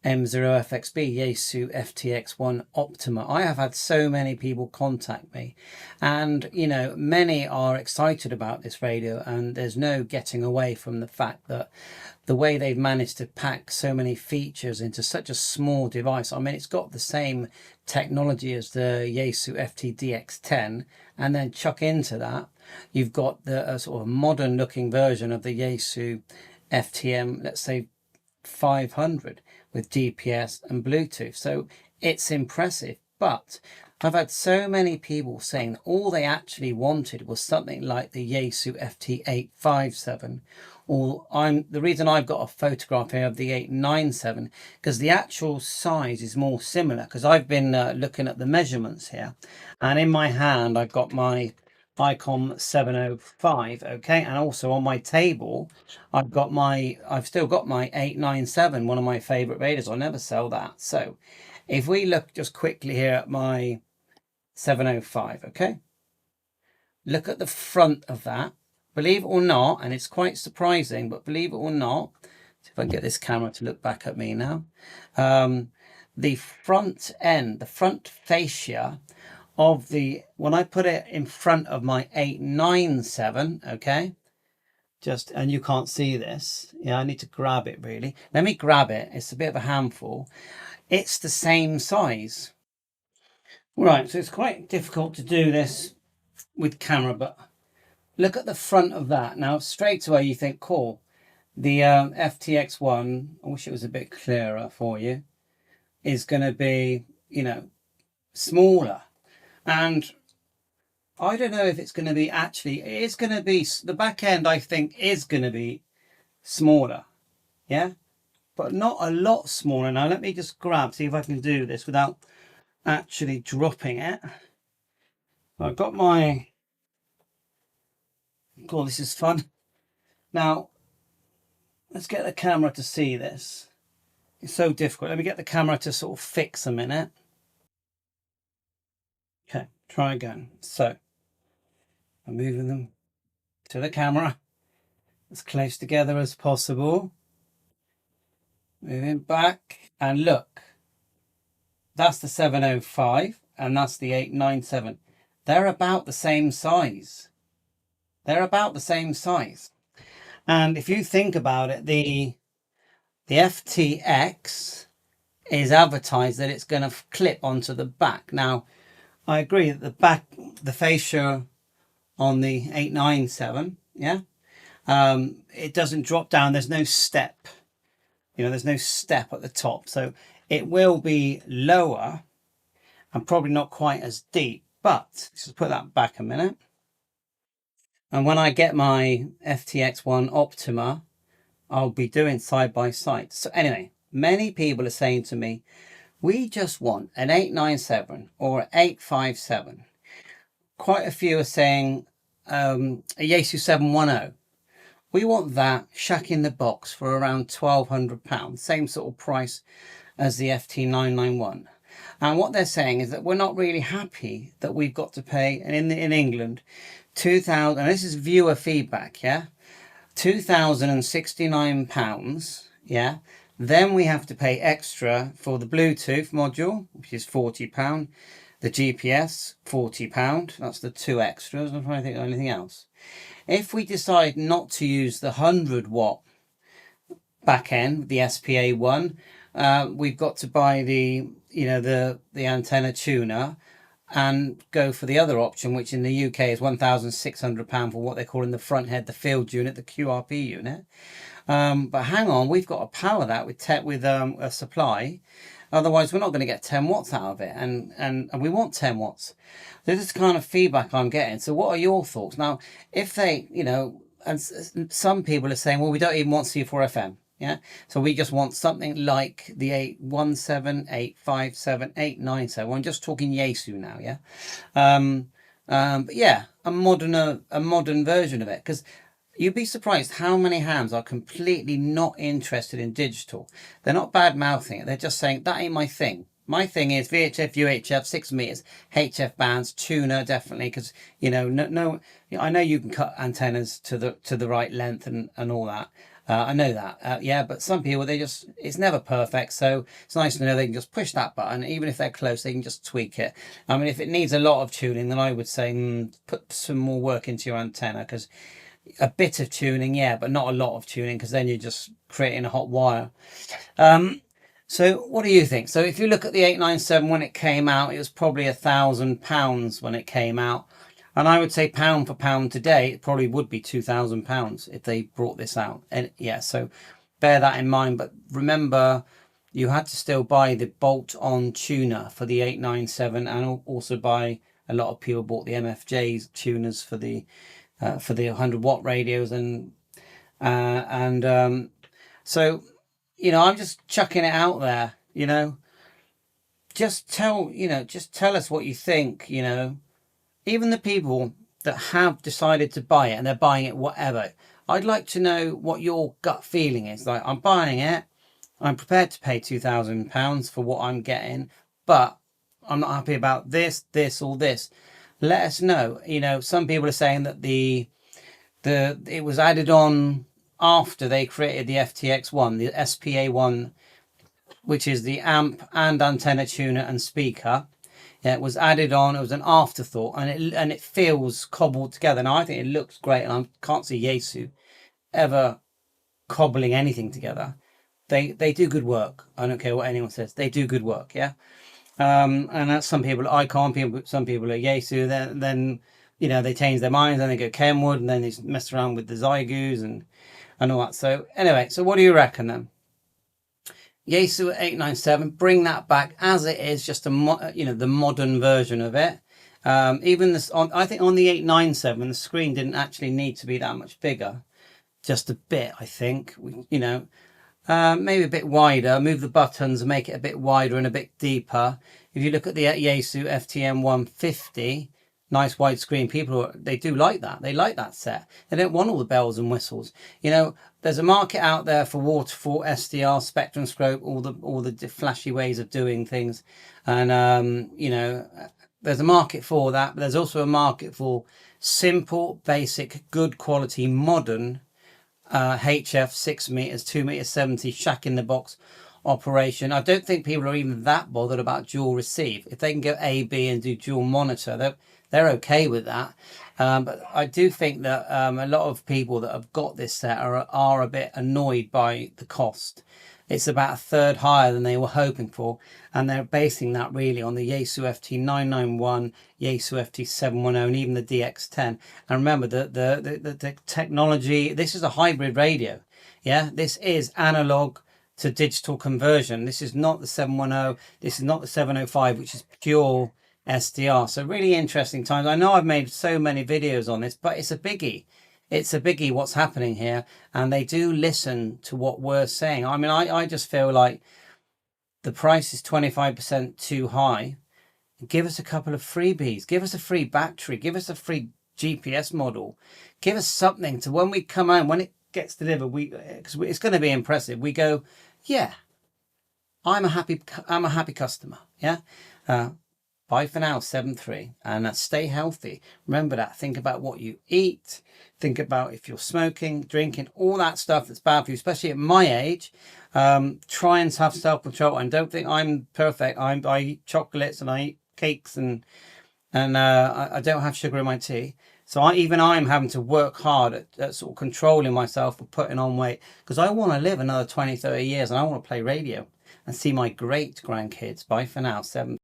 M0FXB, Yaesu FTX1 Optima. I have had so many people contact me, and many are excited about this radio, and there's no getting away from the fact that the way they've managed to pack so many features into such a small device. I mean, it's got the same technology as the Yaesu FT-897, and then chuck into that, you've got the sort of modern looking version of the Yaesu FTM, let's say 500, with GPS and Bluetooth. So it's impressive, but I've had so many people saying that all they actually wanted was something like the Yaesu FT-857, or the reason I've got a photograph here of the 897, because the actual size is more similar, because I've been looking at the measurements here, and in my hand I've got my Icon 705, okay, and also on my table I've still got my 897, one of my favorite radios. I'll never sell that. So if we look just quickly here at my 705, okay, look at the front of that. Believe it or not, and it's quite surprising, but believe it or not, see if I can get this camera to look back at me now, the front end, the front fascia of when I put it in front of my 897, okay, and you can't see this, yeah, I need to grab it really. Let me grab it, it's a bit of a handful. It's the same size. Right, so it's quite difficult to do this with camera, but look at the front of that. Now, straight away you think, cool, the FTX1, I wish it was a bit clearer for you, is going to be, smaller. And I don't know if it's going to be it's going to be, the back end I think is going to be smaller, yeah, but not a lot smaller. Now let me just see if I can do this without actually dropping it. I've got my, cool, this is fun. Now let's get the camera to see this. It's so difficult. Let me get the camera to sort of fix a minute. Okay, try again. So I'm moving them to the camera as close together as possible. Moving back, and look, that's the 705 and that's the 897. They're about the same size. They're about the same size. And if you think about it, the FTX is advertised that it's going to clip onto the back. Now, I agree that the fascia on the 897, yeah, it doesn't drop down. There's no step. There's no step at the top. So it will be lower and probably not quite as deep. But let's just put that back a minute. And when I get my FTX1 Optima, I'll be doing side by side. So anyway, many people are saying to me, we just want an 897 or an 857. Quite a few are saying a Yaesu 710. We want that shack in the box for around £1,200, same sort of price as the FT-991. And what they're saying is that we're not really happy that we've got to pay, and in England, £2,000, and this is viewer feedback, yeah, £2,069, yeah. Then we have to pay extra for the Bluetooth module, which is £40. The GPS, £40. That's the two extras. I'm trying to think of anything else. If we decide not to use the 100-watt back end, the SPA1, we've got to buy the antenna tuner and go for the other option, which in the UK is £1,600 for what they're calling the front head, the field unit, the QRP unit. But hang on, we've got to power that with a supply. Otherwise, we're not going to get 10 watts out of it, and we want 10 watts. This is the kind of feedback I'm getting. So what are your thoughts? Now, if they, and some people are saying, well, we don't even want C4 FM, yeah? So we just want something like the 817, 857, 897. I'm just talking Yaesu now, yeah? But yeah, a modern version of it, because you'd be surprised how many hams are completely not interested in digital. They're not bad-mouthing it. They're just saying, that ain't my thing. My thing is VHF, UHF, 6 meters, HF bands, tuner, definitely, because, I know you can cut antennas to the right length and all that. I know that, yeah, but some people, it's never perfect. So it's nice to know they can just push that button. Even if they're close, they can just tweak it. I mean, if it needs a lot of tuning, then I would say put some more work into your antenna, because a bit of tuning, yeah, but not a lot of tuning, because then you're just creating a hot wire. So what do you think? So if you look at the 897 when it came out, it was probably £1,000 when it came out. And I would say pound for pound today, it probably would be £2,000 if they brought this out. And yeah, so bear that in mind. But remember, you had to still buy the bolt-on tuner for the 897, and also buy, a lot of people bought the MFJ's tuners for the 100-watt radios, so, you know, I'm just chucking it out there, you know. Just tell us what you think, you know. Even the people that have decided to buy it and they're buying it whatever, I'd like to know what your gut feeling is. Like, I'm buying it, I'm prepared to pay £2,000 for what I'm getting, but I'm not happy about this, or this. Let us know. You know, some people are saying that it was added on after they created the FTX1, the SPA1, which is the amp and antenna tuner and speaker. Yeah, it was added on. It was an afterthought, and it feels cobbled together. Now I think it looks great, and I can't see Yaesu ever cobbling anything together. They do good work. I don't care what anyone says. They do good work. Yeah. And that's some people, Icon people, some people are Yaesu. Then you know, they change their minds, and they go Kenwood, and then they mess around with the Zygoos and all that. So anyway, so what do you reckon then? Yaesu 897, bring that back as it is, just the modern version of it. Even this, I think on the 897, the screen didn't actually need to be that much bigger, just a bit. I think, you know, maybe a bit wider. Move the buttons and make it a bit wider and a bit deeper. If you look at the Yaesu FTM150. Nice wide screen. People, they do like that. They like that set. They don't want all the bells and whistles. You know, there's a market out there for waterfall, SDR, spectrum scope, all the flashy ways of doing things, and you know, there's a market for that. But there's also a market for simple, basic, good quality, modern HF 6 meters, 2 meters 70, shack in the box operation. I don't think people are even that bothered about dual receive. If they can go A, B and do dual monitor, they're okay with that. But I do think that a lot of people that have got this set are a bit annoyed by the cost. It's about a third higher than they were hoping for, and they're basing that really on the Yaesu FT-991, Yaesu FT-710, and even the DX10. And remember, the technology, this is a hybrid radio. Yeah, this is analog to digital conversion. This is not the 710, this is not the 705, which is pure SDR. So really interesting times. I know I've made so many videos on this, but it's a biggie. It's a biggie what's happening here, and they do listen to what we're saying. I mean, I just feel like the price is 25% too high. Give us a couple of freebies. Give us a free battery. Give us a free GPS model. Give us something to, when we come out, when it gets delivered, because it's going to be impressive. We go, yeah, I'm a happy customer. Yeah. Bye for now, 7-3, and stay healthy. Remember that. Think about what you eat. Think about if you're smoking, drinking, all that stuff that's bad for you, especially at my age. Try and have self-control, and don't think I'm perfect. I eat chocolates and I eat cakes, and I don't have sugar in my tea. So I'm having to work hard at sort of controlling myself for putting on weight, because I want to live another 20, 30 years, and I want to play radio and see my great grandkids. Bye for now, 7.